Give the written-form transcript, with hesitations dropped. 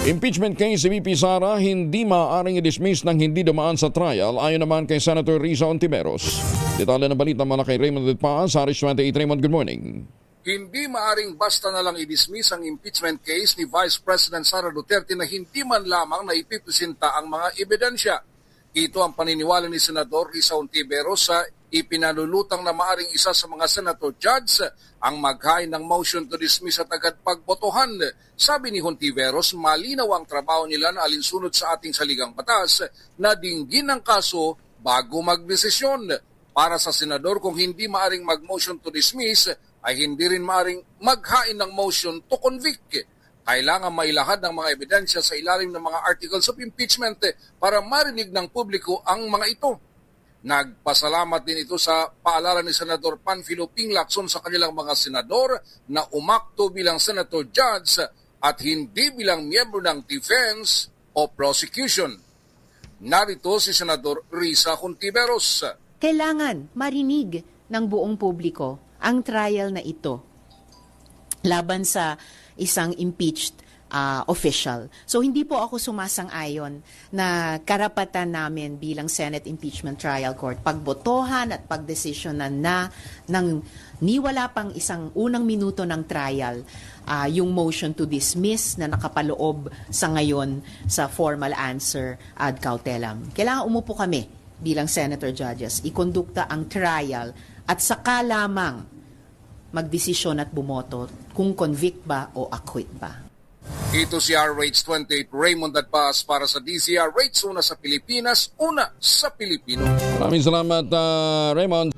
Impeachment case si VP Sara hindi maaaring i-dismiss ng hindi dumaan sa trial ayon naman kay Senator Risa Hontiveros. Detalye ng balita mula kay Raymond Paz, Aris 28. Raymond, good morning. Hindi maaring basta na lang i-dismiss ang impeachment case ni Vice President Sara Duterte na hindi man lamang na ipipresenta ang mga ebidensya. Ito ang paniniwala ni Senador Risa Hontiveros sa ipinalulutang na maaring isa sa mga senator judge ang maghain ng motion to dismiss at agad pagbotohan. Sabi ni Hontiveros, malinaw ang trabaho nila na alinsunod sa ating saligang batas na dinggin ang kaso bago magdesisyon. Para sa senador, kung hindi maaring mag-motion to dismiss, ay hindi rin maaring maghain ng motion to convict. Kailangan mailahad ng mga ebidensya sa ilalim ng mga articles of impeachment para marinig ng publiko ang mga ito. Nagpasalamat din ito sa paalala ni Senador Panfilo Ping Lacson sa kanilang mga senador na umakto bilang senator judge at hindi bilang miyembro ng defense o prosecution. Narito si Senador Risa Hontiveros. Kailangan marinig ng buong publiko ang trial na ito laban sa isang impeached official. So hindi po ako sumasang-ayon na karapatan namin bilang Senate Impeachment Trial Court pagbotohan at pagdesisyonan na ng niwala pang isang unang minuto ng trial yung motion to dismiss na nakapaloob sa ngayon sa formal answer ad cautelam. Kailangan umupo kami bilang senator judges, ikondukta ang trial at saka lamang magdesisyon at bumoto kung convict ba o acquit ba. Ito si RH28 Raymond Adpas para sa DZRH, una sa Pilipinas, una sa Pilipino. Maraming salamat, Raymond.